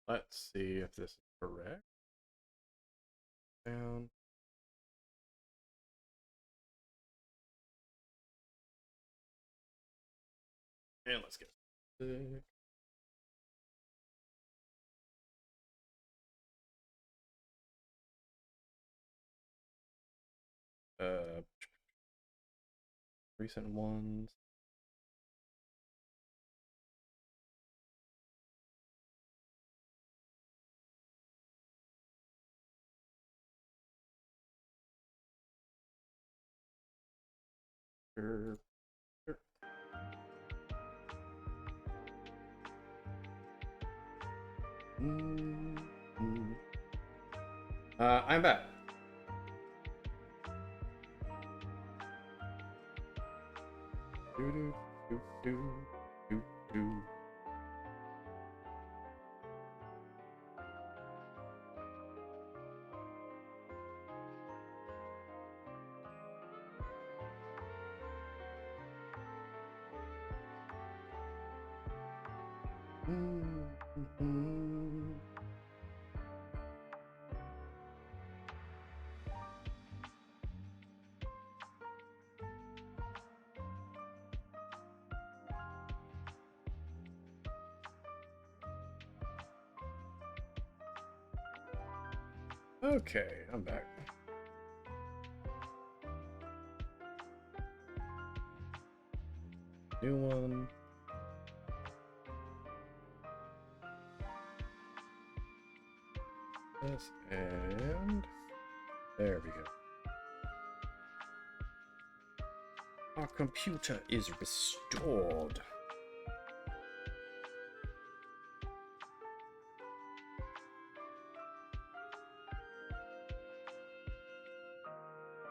Let's see if this is correct. Down. And let's get sick. Recent ones. Sure. I'm back. Do do do do do do. Okay, I'm back. New one. This and there we go. Our computer is restored.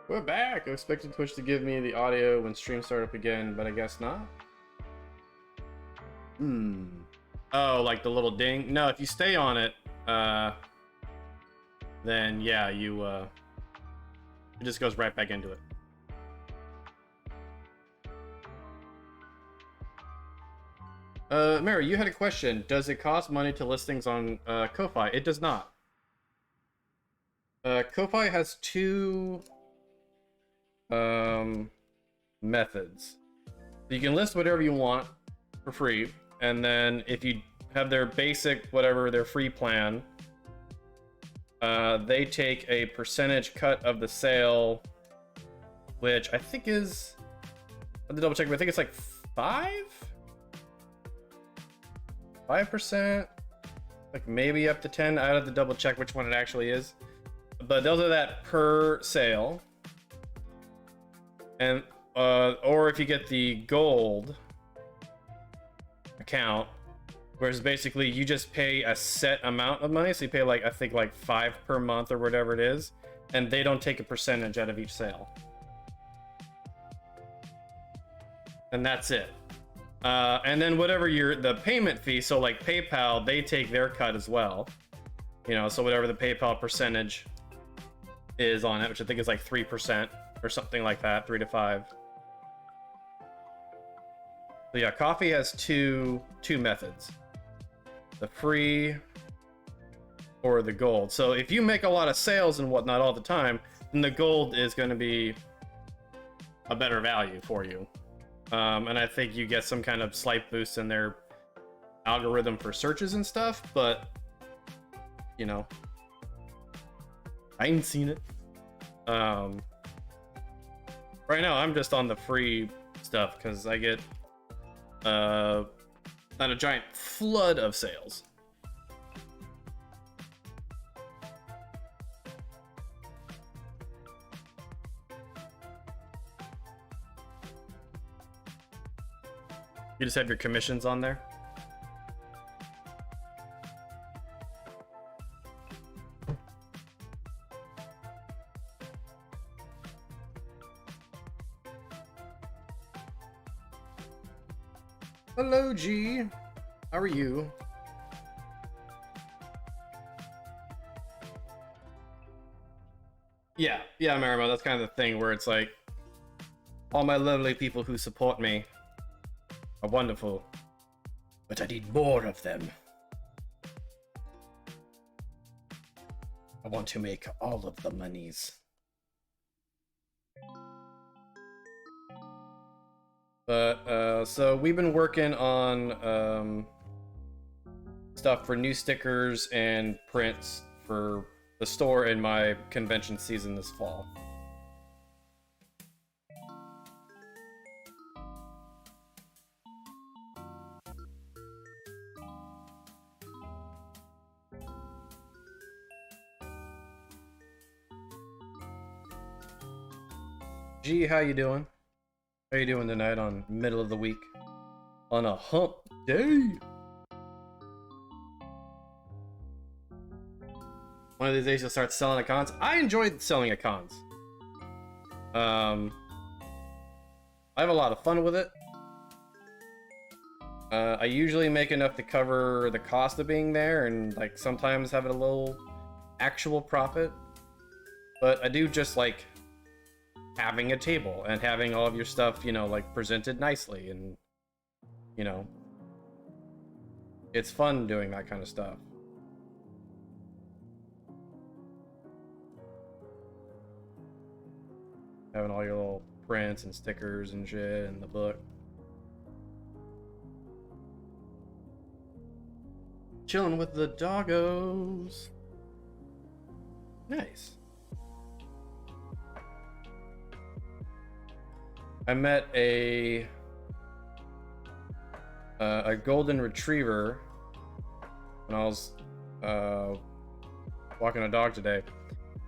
We're back! I expected Twitch to give me the audio when streams start up again, but I guess not. Oh, like the little ding? No, if you stay on it, then yeah, it just goes right back into it. Mary, you had a question. Does it cost money to list things on Ko-Fi? It does not. Ko-Fi has two methods. You can list whatever you want for free, and then if you have their basic, whatever, their free plan, they take a percentage cut of the sale, which I think is, I have to double check, but I think it's like 5%, like maybe up to 10. I have to double check which one it actually is, but they'll do that per sale. And or if you get the gold account, whereas basically you just pay a set amount of money, so you pay like, I think like 5 per month or whatever it is, and they don't take a percentage out of each sale, and that's it. And then whatever the payment fee, so like PayPal, they take their cut as well, you know, so whatever the PayPal percentage is on it, which I think is like 3% or something like that, 3 to 5. So yeah, Coffee has two methods, the free or the gold. So if you make a lot of sales and whatnot all the time, then the gold is going to be a better value for you. And I think you get some kind of slight boost in their algorithm for searches and stuff, but you know, I ain't seen it. Right now I'm just on the free stuff because I get not a giant flood of sales. You just have your commissions on there. Hello, G. How are you? Yeah, Marimo, that's kind of the thing where it's like, all my lovely people who support me are wonderful, but I need more of them. I want to make all of the monies. But, so we've been working on, stuff for new stickers and prints for the store in my convention season this fall. G, how you doing? How you doing tonight on middle of the week? On a hump day? One of these days you'll start selling at cons. I enjoy selling at cons. I have a lot of fun with it. I usually make enough to cover the cost of being there and like sometimes have a little actual profit. But I do just like having a table and having all of your stuff, you know, like presented nicely, and you know, it's fun doing that kind of stuff. Having all your little prints and stickers and shit in the book. Chilling with the doggos. Nice. I met a golden retriever when I was walking a dog today,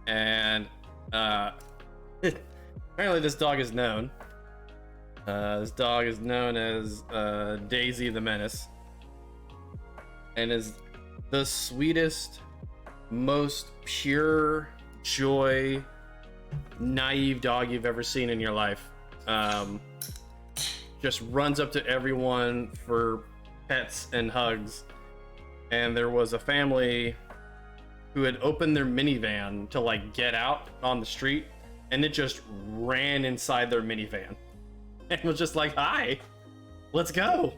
and apparently this dog is known. This dog is known as Daisy the Menace, and is the sweetest, most pure joy, naive dog you've ever seen in your life. Just runs up to everyone for pets and hugs. And there was a family who had opened their minivan to like get out on the street, and it just ran inside their minivan and was just like, hi, let's go.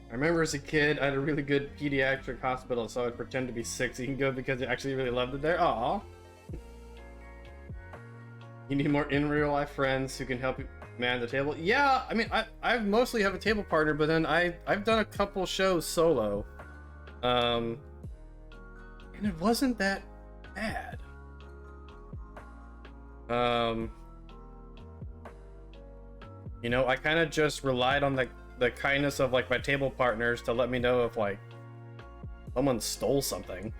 I remember as a kid, I had a really good pediatric hospital, so I would pretend to be sick so you can go because I actually really loved it there. Aww. You need more in real life friends who can help you man the table. Yeah, I mean, I mostly have a table partner, but then I've done a couple shows solo. And it wasn't that bad. You know, I kind of just relied on the kindness of like my table partners to let me know if like someone stole something,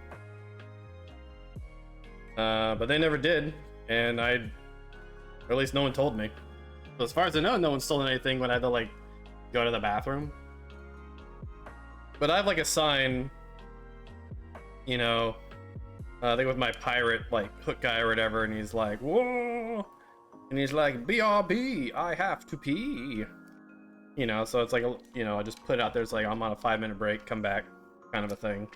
but they never did, and or at least no one told me. So as far as I know, no one stole anything when I had to like go to the bathroom. But I have like a sign, you know, I think with my pirate like hook guy or whatever, and he's like, whoa, and he's like, BRB, I have to pee. You know, so it's like, you know, I just put it out there. It's like, I'm on a 5-minute break, come back, kind of a thing.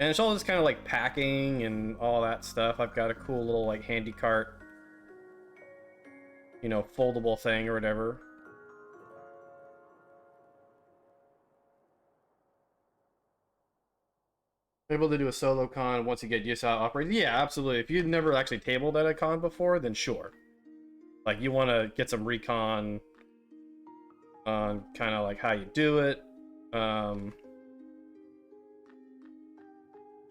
And it's all just kind of like packing and all that stuff. I've got a cool little like handy cart, you know, foldable thing or whatever. Able to do a solo con once you get used to how it operates. Yeah, absolutely. If you've never actually tabled at a con before, then sure. Like, you want to get some recon on kind of like how you do it.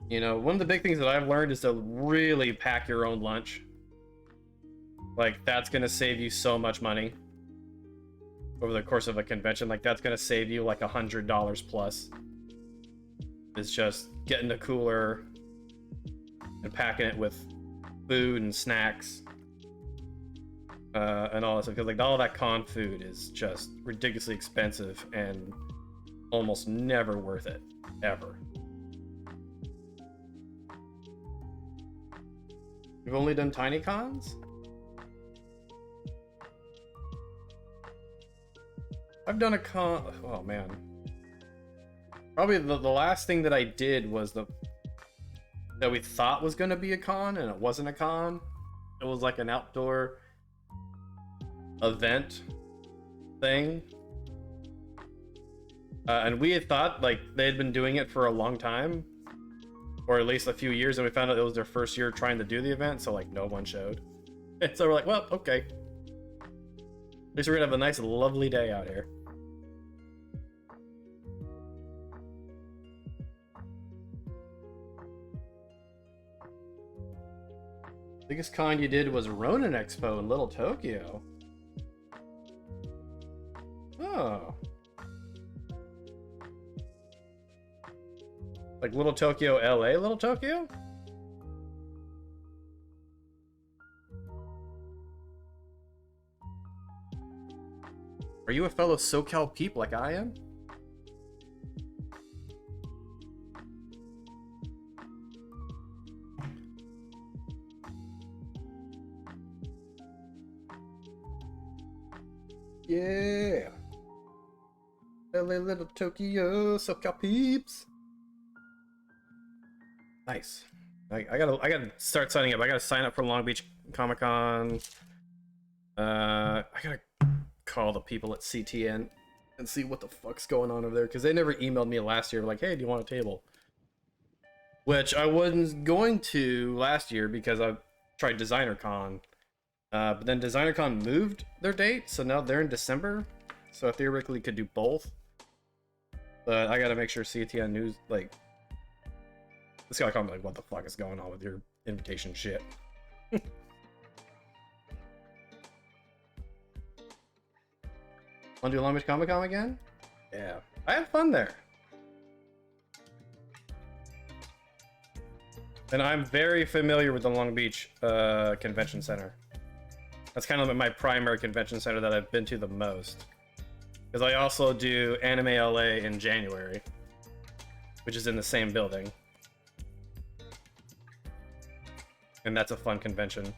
You know, one of the big things that I've learned is to really pack your own lunch. Like, that's going to save you so much money over the course of a convention. Like, that's going to save you like $100 plus. It's just getting a cooler and packing it with food and snacks. And all that stuff, because like all that con food is just ridiculously expensive and almost never worth it, ever. You've only done tiny cons? I've done a con. Oh man, probably the last thing that I did was that we thought was going to be a con and it wasn't a con. It was like an outdoor event thing. And we had thought like they had been doing it for a long time, or at least a few years, and we found out it was their first year trying to do the event, so like no one showed. And so we're like, well, okay. At least we're gonna have a nice, lovely day out here. Biggest con you did was Ronin Expo in Little Tokyo. Oh. Like Little Tokyo, LA, Little Tokyo? Are you a fellow SoCal peep like I am? Yeah. LA, Little Tokyo, SoCal peeps. Nice. I gotta start signing up. I gotta sign up for Long Beach Comic Con. I gotta call the people at CTN and see what the fuck's going on over there, because they never emailed me last year like, hey, do you want a table? Which I wasn't going to last year because I tried Designer Con. But then Designer Con moved their date, so now they're in December. So I theoretically could do both. But I gotta make sure CTN News, like, this guy called me like, what the fuck is going on with your invitation shit? Want to do Long Beach Comic Con again? Yeah, I had fun there. And I'm very familiar with the Long Beach Convention Center. That's kind of my primary convention center that I've been to the most. Because I also do Anime LA in January, which is in the same building. And that's a fun convention.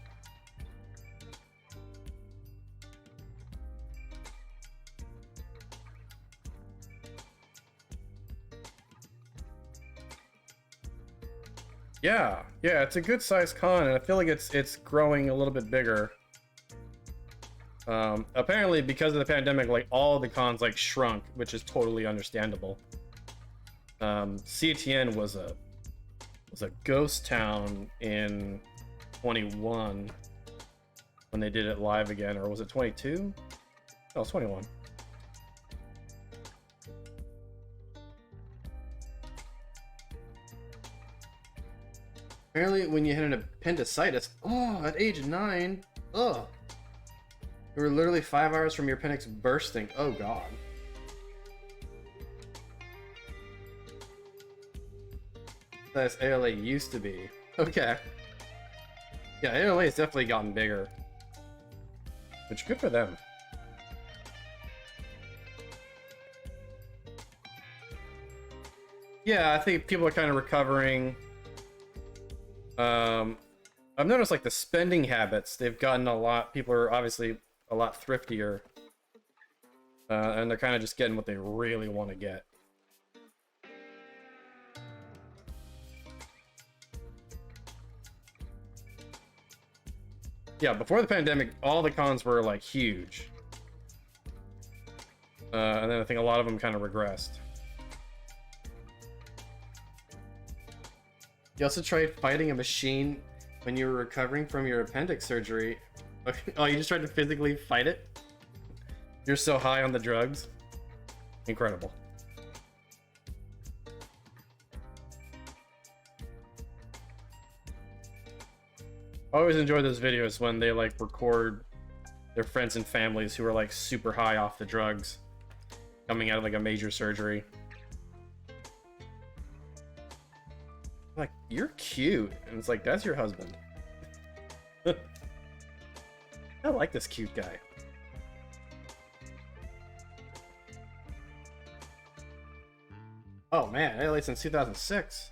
Yeah, it's a good sized con, and I feel like it's growing a little bit bigger. Apparently because of the pandemic, like all the cons like shrunk, which is totally understandable. CTN was a ghost town in 21 when they did it live again, or was it 22? No, it's 21. Apparently when you had an appendicitis, at age 9, you were literally 5 hours from your appendix bursting. Oh god. That's ALA used to be. Okay. Yeah, ALA has definitely gotten bigger. Which, good for them. Yeah, I think people are kind of recovering. I've noticed like the spending habits, they've gotten a lot, people are obviously a lot thriftier. And they're kind of just getting what they really want to get. Yeah, before the pandemic, all the cons were like huge. And then I think a lot of them kind of regressed. You also tried fighting a machine when you were recovering from your appendix surgery. Oh, you just tried to physically fight it? You're so high on the drugs? Incredible. I always enjoy those videos when they like record their friends and families who are like super high off the drugs coming out of like a major surgery. Like, you're cute. And it's like, that's your husband. I like this cute guy. Oh man, LA since 2006.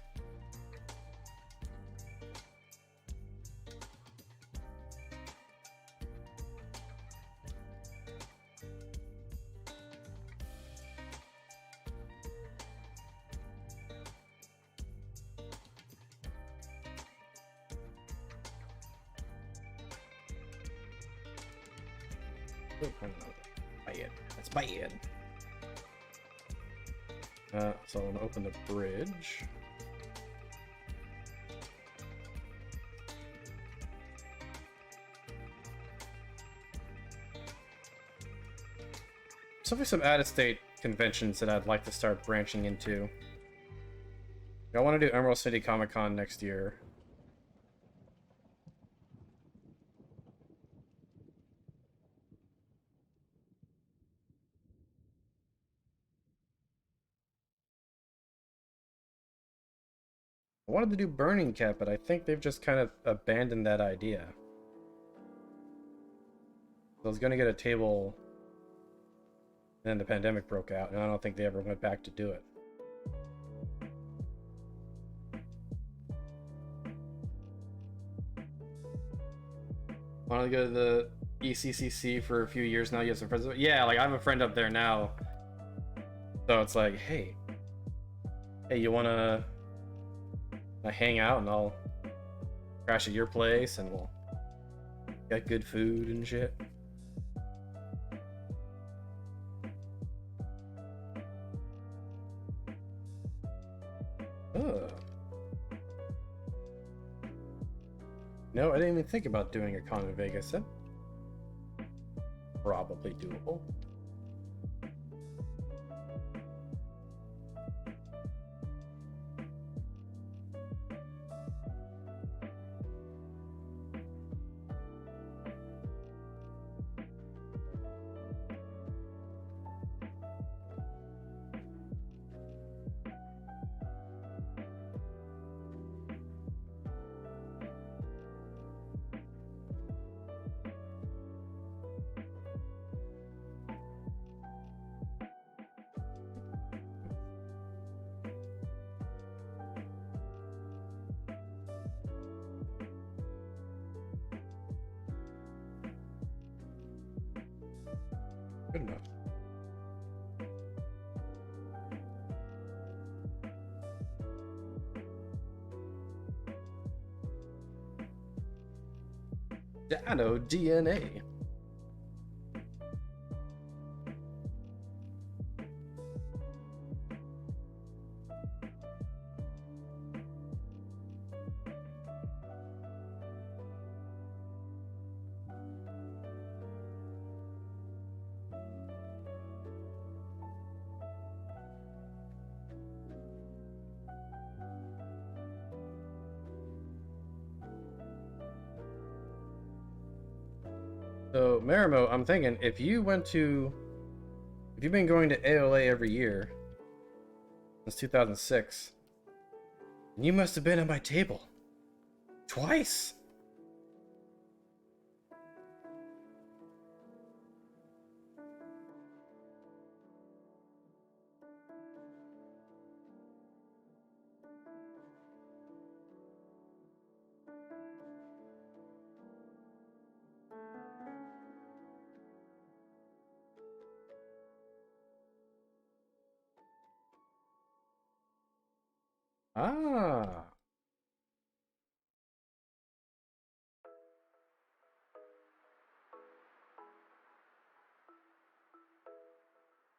Oh, I don't know. Bad. That's bad. So I'm gonna open the bridge. So there's some out-of-state conventions that I'd like to start branching into. I want to do Emerald City Comic Con next year. I wanted to do Burning Cat, but I think they've just kind of abandoned that idea. I was going to get a table, and then the pandemic broke out, and I don't think they ever went back to do it. Wanted to go to the ECCC for a few years now. You have some friends. Yeah, like I have a friend up there now. So it's like, hey, you wanna hang out and I'll crash at your place and we'll get good food and shit. Ugh. No, I didn't even think about doing a con in Vegas. That's probably doable. Good enough. Dino DNA. So, Marimo, I'm thinking if you've been going to AOA every year since 2006, then you must have been at my table twice. Ah.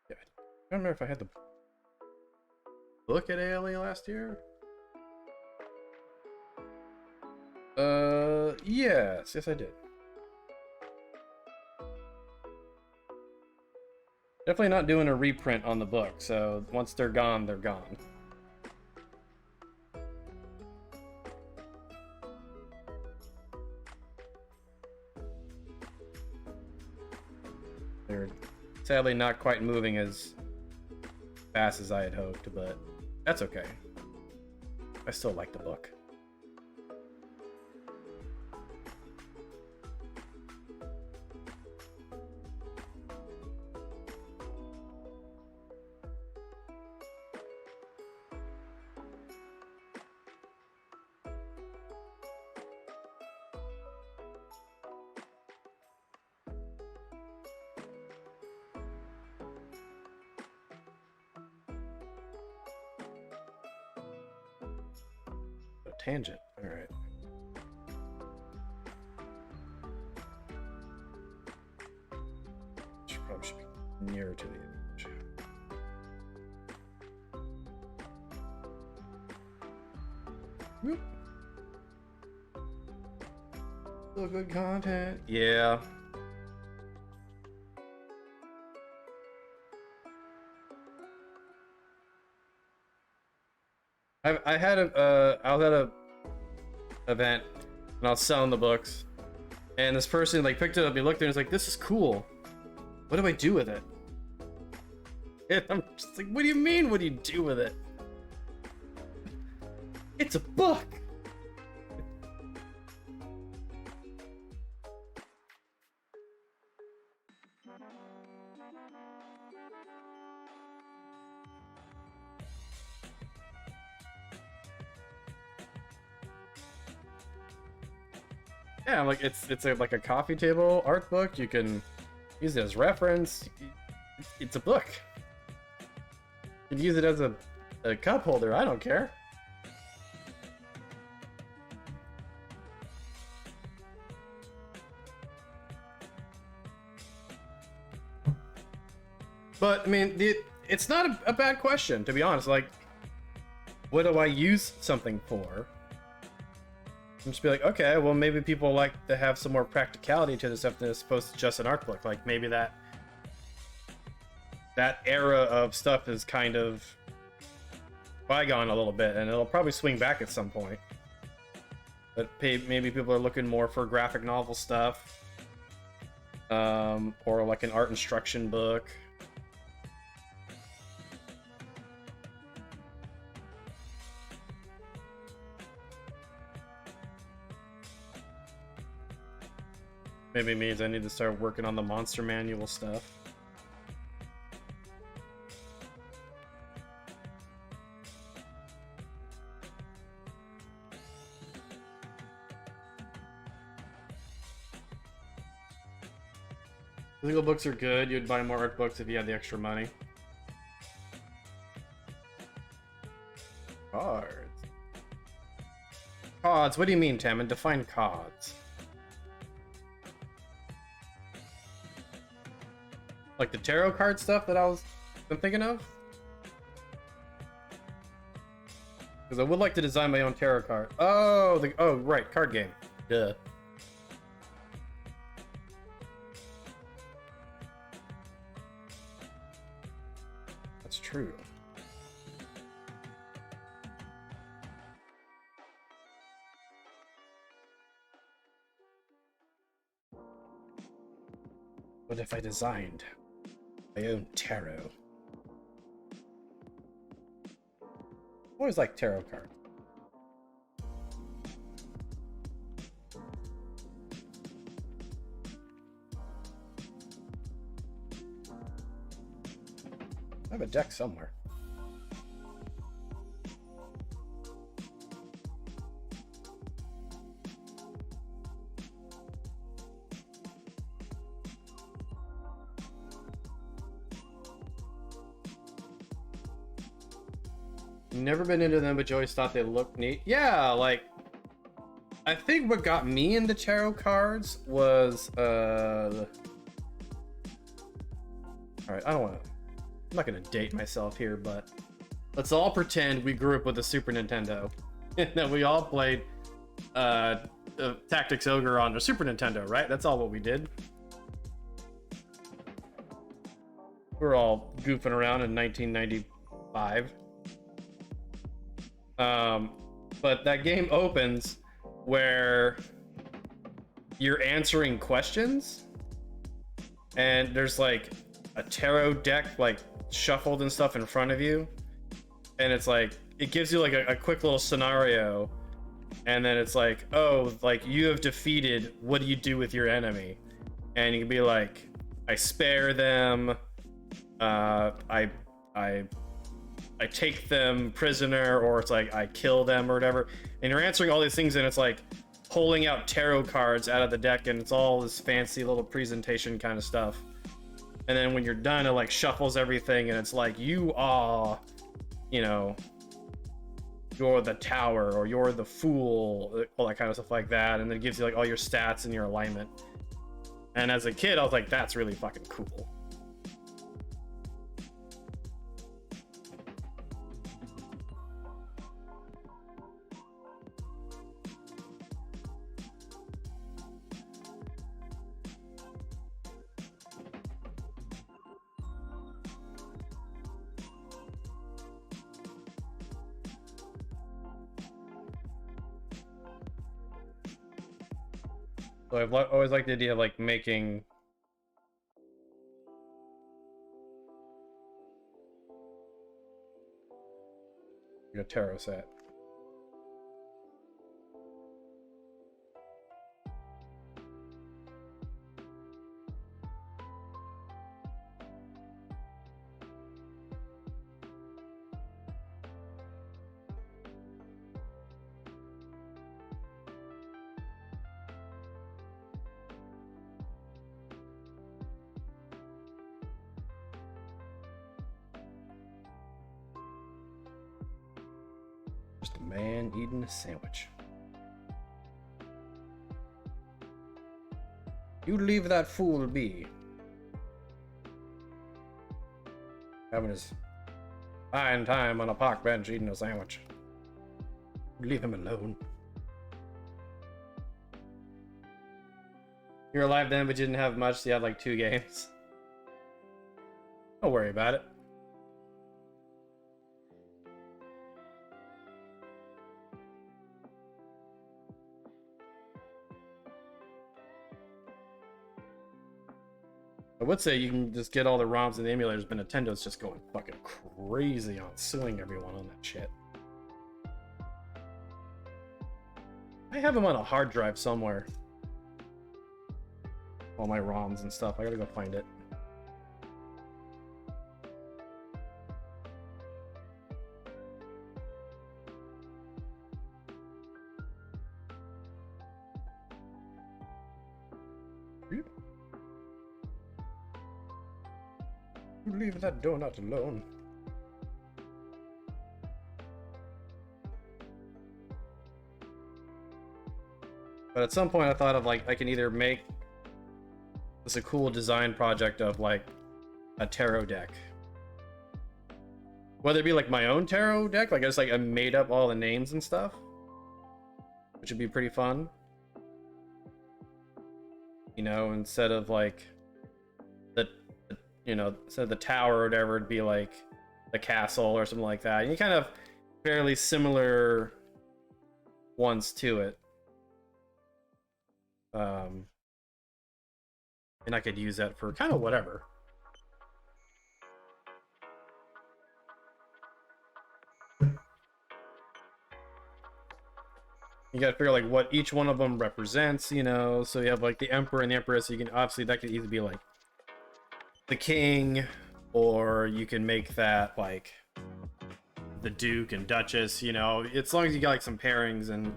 Yeah, I don't remember if I had the book at ALA last year. Yes, I did. Definitely not doing a reprint on the book, so once they're gone, they're gone. They're sadly not quite moving as fast as I had hoped, but that's okay. I still like the book. A tangent. All right. nearer to the edge. Whoop. Still good content. Yeah. I had I was at a event and I was selling the books, and this person like picked it up, he looked at it and was like, "This is cool. What do I do with it?" And I'm just like, "What do you mean? What do you do with it? It's a book." Yeah, like it's like a coffee table art book. You can use it as reference. It's a book. You can use it as a cup holder. I don't care. But I mean, it's not a bad question, to be honest. Like, what do I use something for? And just be like, okay, well, maybe people like to have some more practicality to this stuff than as opposed to just an art book. Like, maybe that era of stuff is kind of bygone a little bit, and it'll probably swing back at some point. But maybe people are looking more for graphic novel stuff, or like an art instruction book. Maybe it means I need to start working on the monster manual stuff. Physical books are good. You'd buy more art books if you had the extra money. Cards. Cards? What do you mean, Tammin? Define cards. Like the tarot card stuff that I'm thinking of? Because I would like to design my own tarot card. Oh, right, card game. Duh. That's true. What if I designed my own tarot? Always like tarot cards. I have a deck somewhere. Never been into them, but you always thought they looked neat. Yeah, like I think what got me into tarot cards was all right, I'm not gonna date myself here, but let's all pretend we grew up with a Super Nintendo and that we all played Tactics Ogre on the Super Nintendo, right? That's all what we did. We're all goofing around in 1995. But that game opens where you're answering questions and there's like a tarot deck like shuffled and stuff in front of you, and it's like it gives you like a quick little scenario, and then it's like, oh, like you have defeated, what do you do with your enemy? And you can be like, I spare them, I take them prisoner, or it's like I kill them or whatever. And you're answering all these things, and it's like pulling out tarot cards out of the deck, and it's all this fancy little presentation kind of stuff. And then when you're done, it like shuffles everything, and it's like you are, you know, you're the tower, or you're the fool, all that kind of stuff like that. And then it gives you like all your stats and your alignment. And as a kid, I was like, that's really fucking cool. So I've always liked the idea of like making a tarot set. Just a man eating a sandwich. You leave that fool be. Having his fine time on a park bench eating a sandwich. Leave him alone. You're alive then, but you didn't have much, so you had like 2 games. Don't worry about it. I would say you can just get all the ROMs and the emulators, but Nintendo's just going fucking crazy on suing everyone on that shit. I have them on a hard drive somewhere. All my ROMs and stuff. I gotta go find it. Leave that donut alone. But at some point I thought of like, I can either make this a cool design project of like a tarot deck. Whether it be like my own tarot deck, like I made up all the names and stuff. Which would be pretty fun. You know, instead of like instead of the tower or whatever, it'd be like the castle or something like that. And you kind of fairly similar ones to it. And I could use that for kind of whatever. You gotta figure like what each one of them represents, you know. So you have like the Emperor and the Empress. So you can obviously, that could either be like the king, or you can make that like the Duke and Duchess, you know, as long as you got like some pairings and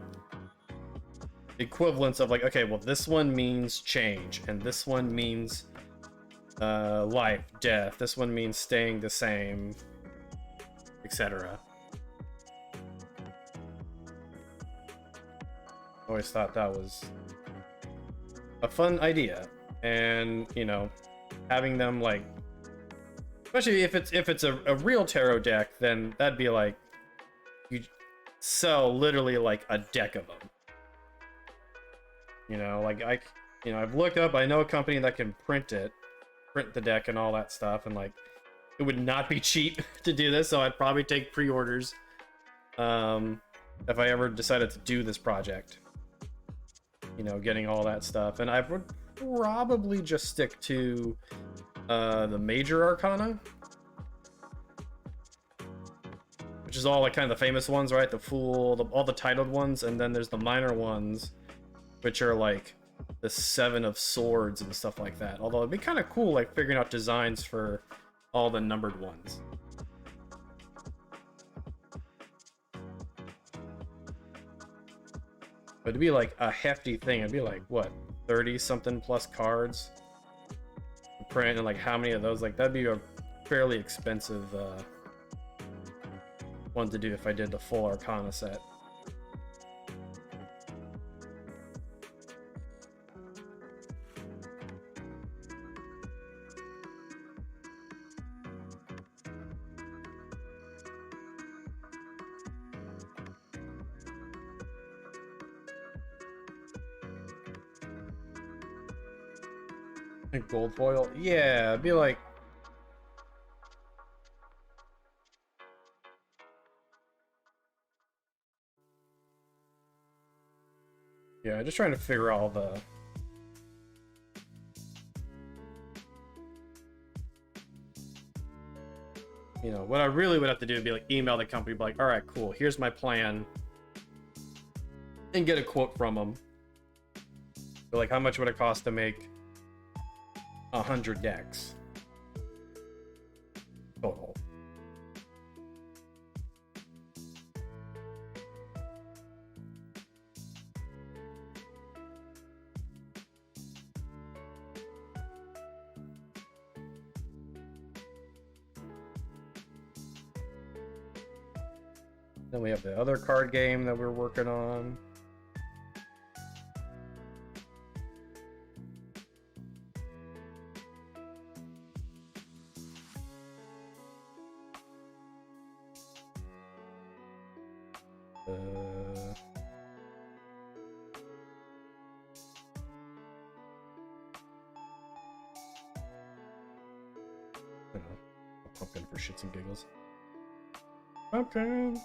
equivalents of like, okay, well this one means change and this one means life, death, this one means staying the same, etc. Always thought that was a fun idea. And you know, having them like, especially if it's a real tarot deck, then that'd be like, you sell literally like a deck of them. You know, like I've looked up, I know a company that can print the deck and all that stuff, and like it would not be cheap to do this, so I'd probably take pre-orders if I ever decided to do this project. You know, getting all that stuff, and I would probably just stick to the major arcana, which is all like kind of the famous ones, right? The Fool, all the titled ones, and then there's the minor ones, which are like the 7 of Swords and stuff like that. Although it'd be kind of cool, like figuring out designs for all the numbered ones. But it'd be like a hefty thing. It'd be like, what, 30 something plus cards to print, and like how many of those? Like that'd be a fairly expensive one to do if I did the full Arcana set. Gold foil, yeah, it'd be like, yeah, just trying to figure out all the You know, what I really would have to do would be like email the company, be like, all right, cool, here's my plan, and get a quote from them. So like, how much would it cost to make 100 decks total? Then we have the other card game that we're working on. I don't know, a pumpkin for shits and giggles. Pumpkin.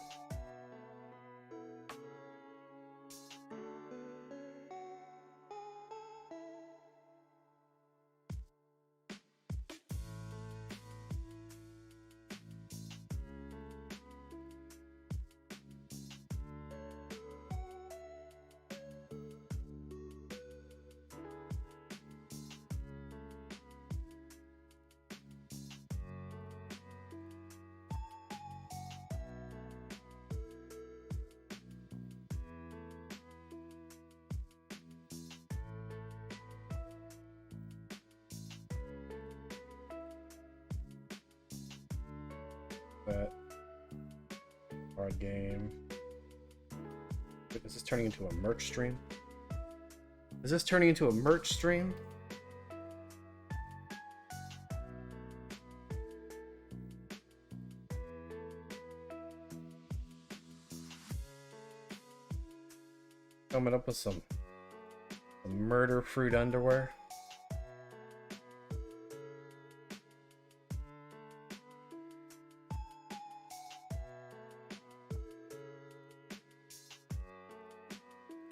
That card game. Wait, is this turning into a merch stream? Is this turning into a merch stream? Coming up with some murder fruit underwear.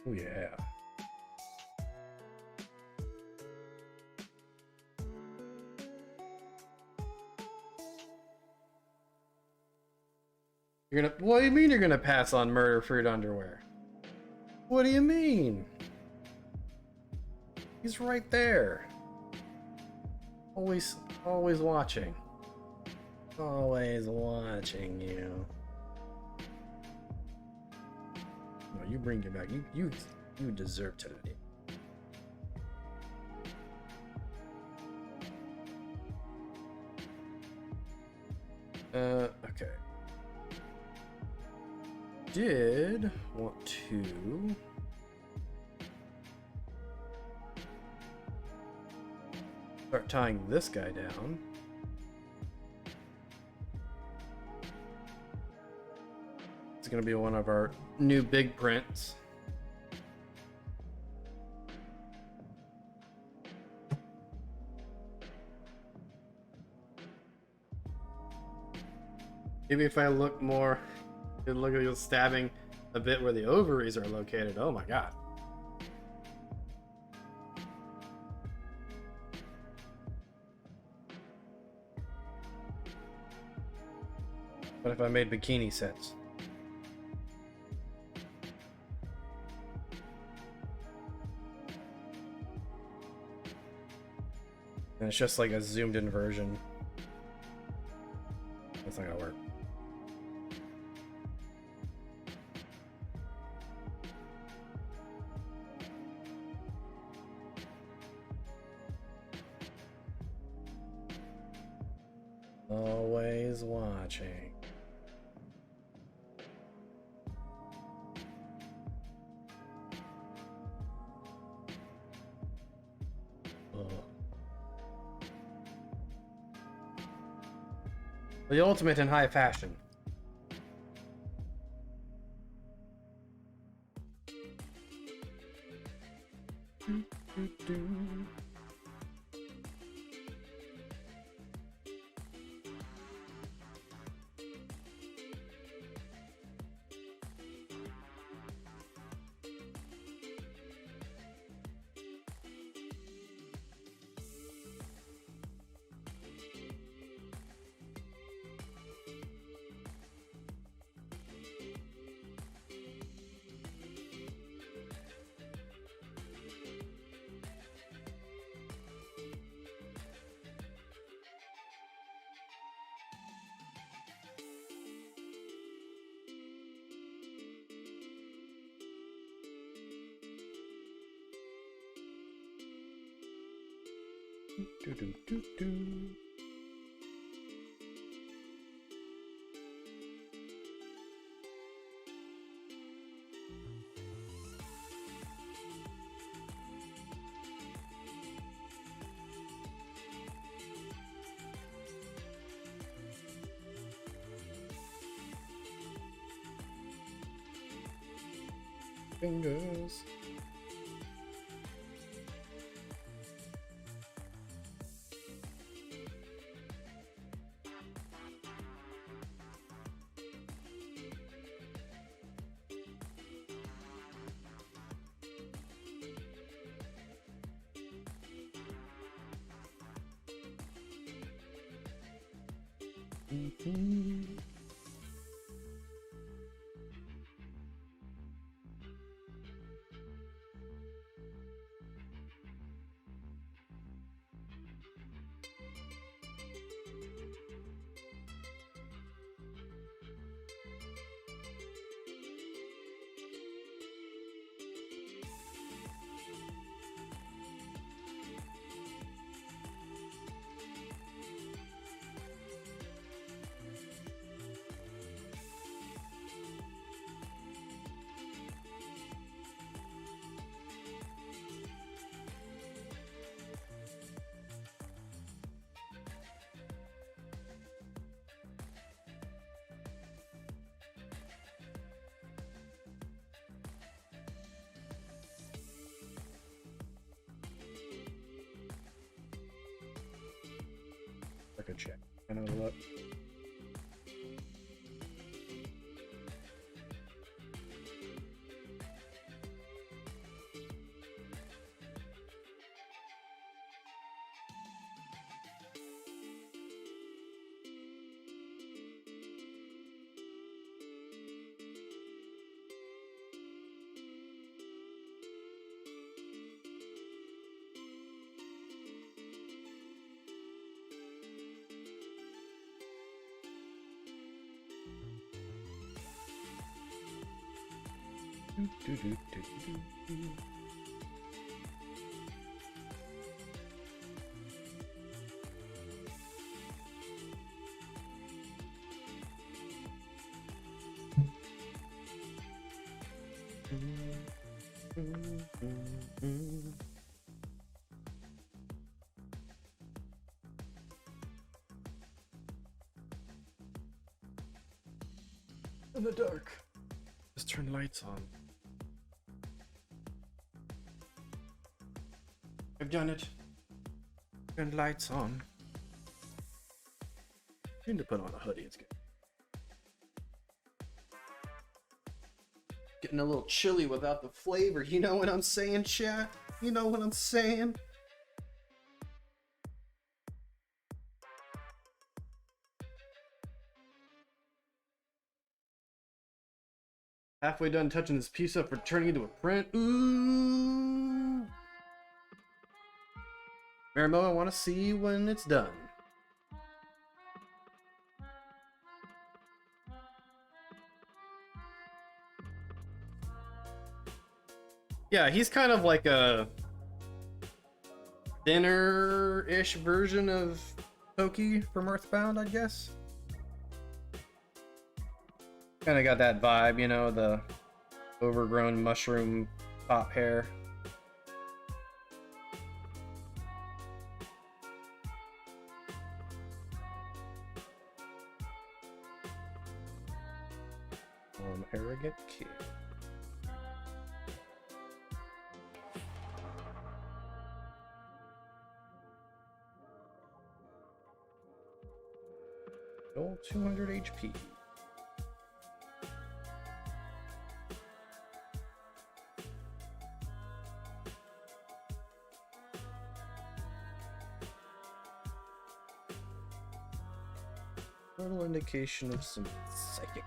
Oh yeah. You're gonna, what do you mean you're gonna pass on murder fruit underwear? What do you mean? He's right there. Always watching. Always watching you. No, you bring it back. You deserve today. Okay. Did want to start tying this guy down. It's going to be one of our new big prints. Maybe if I look more, look at you stabbing a bit where the ovaries are located. Oh my god. What if I made bikini sets? And it's just like a zoomed in version. That's not gonna work. Always watching. The ultimate in high fashion. Do, do, do, do. Fingers. I could check. I know what. In the dark. Just turn lights on. I've done it. Turn lights on. I need to put on a hoodie. It's good. Getting a little chilly without the flavor. You know what I'm saying, chat? You know what I'm saying? Halfway done touching this piece up for turning into a print. Ooh. Marimo, I want to see when it's done. Yeah, he's kind of like a thinner-ish version of Toki from Earthbound, I guess. Kind of got that vibe, you know, the overgrown mushroom top hair. Arrogant kid. Gold 200 HP. Total indication of some psychic.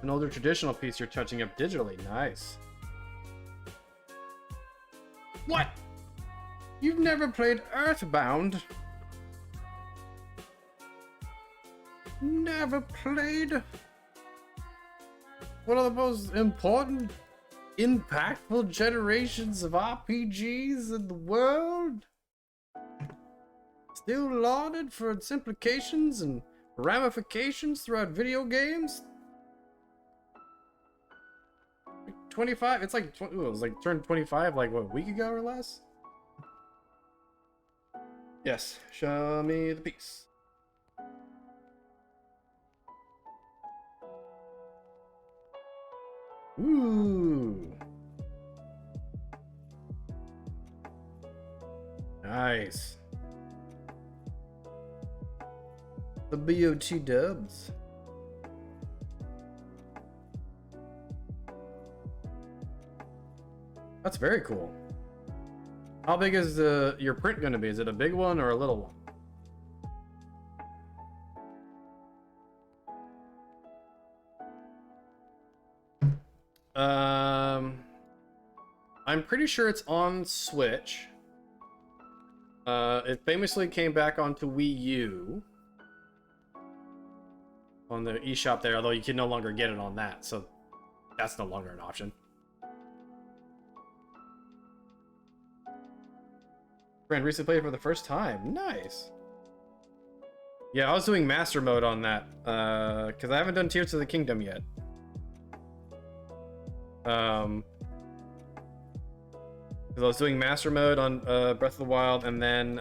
An older traditional piece you're touching up digitally. Nice. What? You've never played Earthbound? Never played one of the most important, impactful generations of RPGs in the world? Still lauded for its implications and ramifications throughout video games? 25? It's like, it was like turned 25 like what, a week ago or less? Yes, show me the piece. Ooh. Nice. The BOT dubs. That's very cool. How big is your print going to be? Is it a big one or a little one? I'm pretty sure it's on Switch. It famously came back onto Wii U on the eShop there, although you can no longer get it on that, so that's no longer an option. Friend recently played it for the first time. Nice. Yeah, I was doing master mode on that because I haven't done Tears of the Kingdom yet. Because I was doing master mode on Breath of the Wild, and then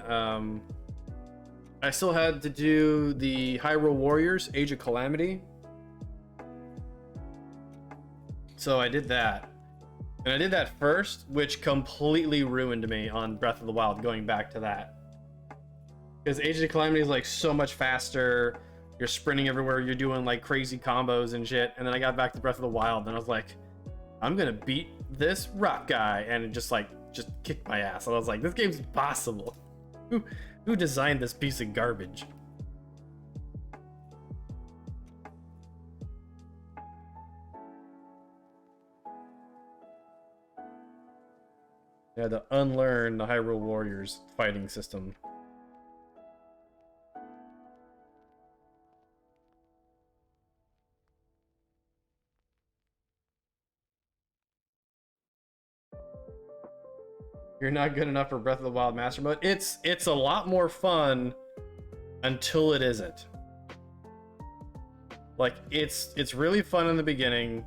I still had to do the Hyrule Warriors Age of Calamity. So I did that. And I did that first, which completely ruined me on Breath of the Wild, going back to that. Because Age of Calamity is like so much faster. You're sprinting everywhere, you're doing like crazy combos and shit. And then I got back to Breath of the Wild and I was like, I'm gonna beat this rock guy, and it just kicked my ass. And I was like, this game's impossible. Who designed this piece of garbage? Yeah, to unlearn the Hyrule Warriors fighting system. You're not good enough for Breath of the Wild Master Mode. It's a lot more fun until it isn't. Like it's really fun in the beginning.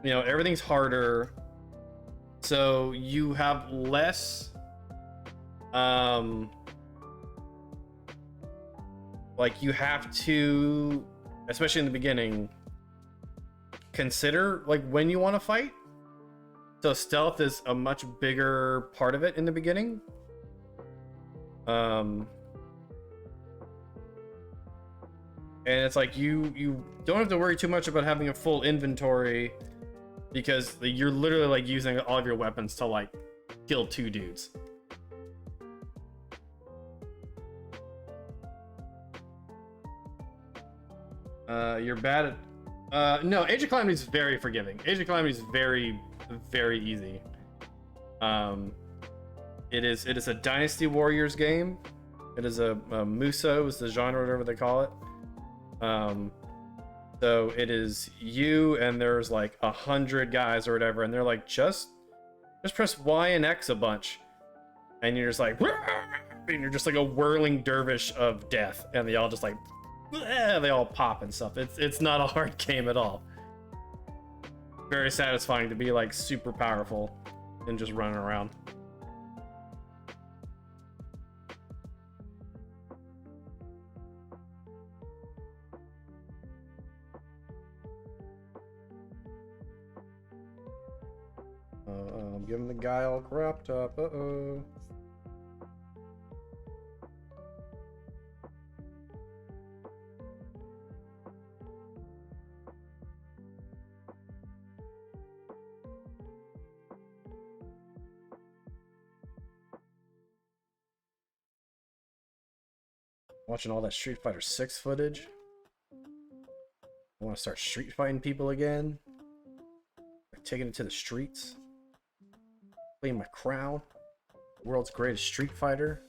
You know, everything's harder. So you have less like you have to, especially in the beginning, consider like when you want to fight. So stealth is a much bigger part of it in the beginning. And it's like you don't have to worry too much about having a full inventory, because you're literally like using all of your weapons to like kill 2 dudes. You're bad at no, Age of Calamity is very forgiving. Age of Calamity is very easy. It is a Dynasty Warriors game. It is a Muso is the genre, whatever they call it. So it is you and there's like 100 guys or whatever, and they're like, just press Y and X a bunch, and you're just like, and you're just like a whirling dervish of death, and they all just like, they all pop and stuff. It's not a hard game at all. Very satisfying to be like super powerful and just running around. I'm giving the guy all corrupt up. Uh-oh. Watching all that Street Fighter 6 footage. I want to start street fighting people again. Taking it to the streets. Claim my crown. World's greatest Street Fighter.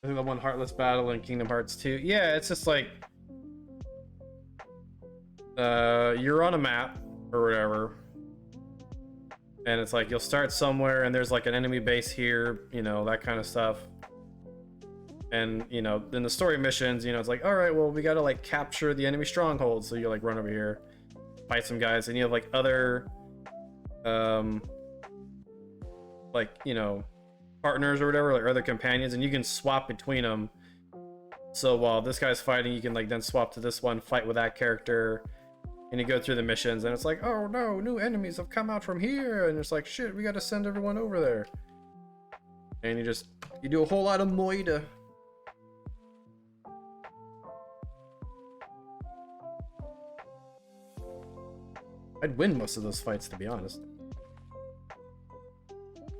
I think I won Heartless Battle in Kingdom Hearts 2. Yeah, it's just like you're on a map or whatever, and it's like you'll start somewhere and there's like an enemy base here, you know, that kind of stuff. And you know, then the story missions, you know, it's like, all right, well, we gotta like capture the enemy stronghold. So you like run over here, fight some guys, and you have like other like, you know, partners or whatever, like other companions, and you can swap between them. So while this guy's fighting, you can like then swap to this one, fight with that character, and you go through the missions, and it's like, oh no, new enemies have come out from here, and it's like, shit, we gotta send everyone over there. And you do a whole lot of moida. I'd win most of those fights, to be honest.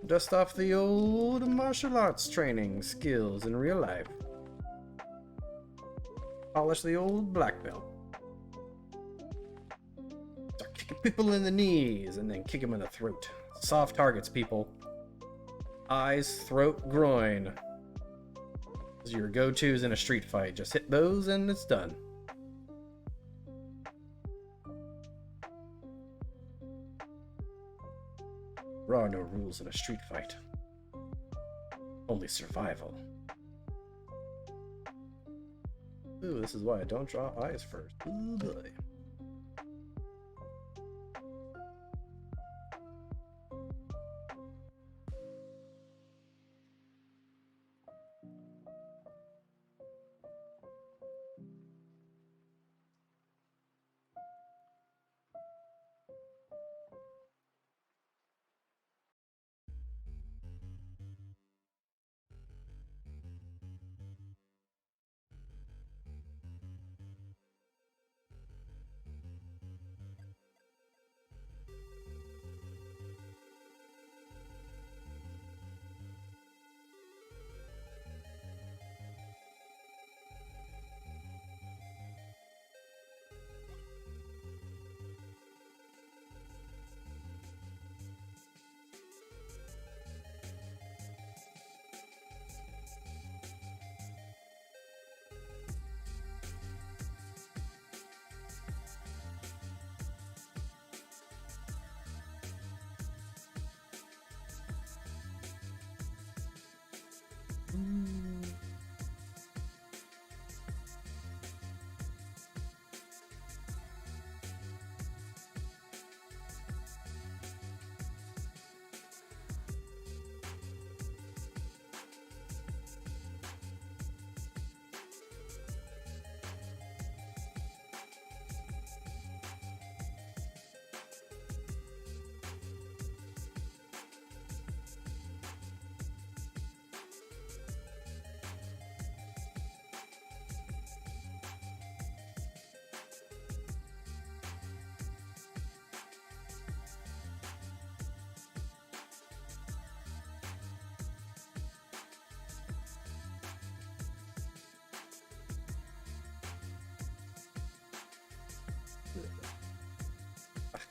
Dust off the old martial arts training skills in real life. Polish the old black belt. Start kicking people in the knees and then kick them in the throat. Soft targets, people. Eyes, throat, groin. Those are your go-tos in a street fight. Just hit those and it's done. There are no rules in a street fight. Only survival. Ooh, this is why I don't draw eyes first. Ooh, boy.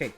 Okay.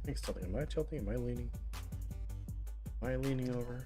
Thanks, tilting. Am I tilting? Am I leaning? Am I leaning over?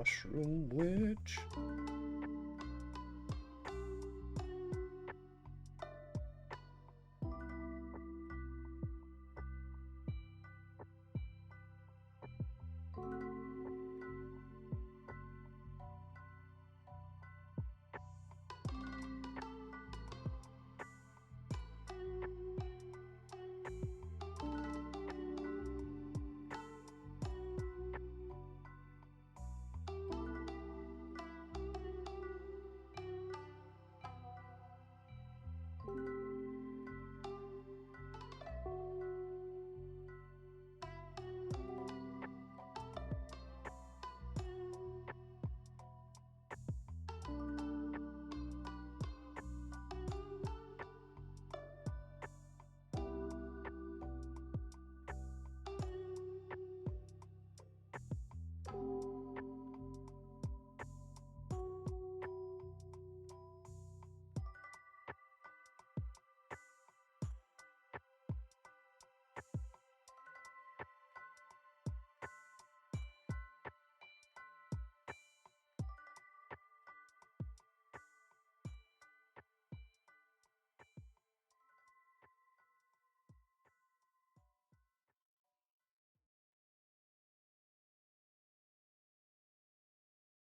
Mushroom Witch.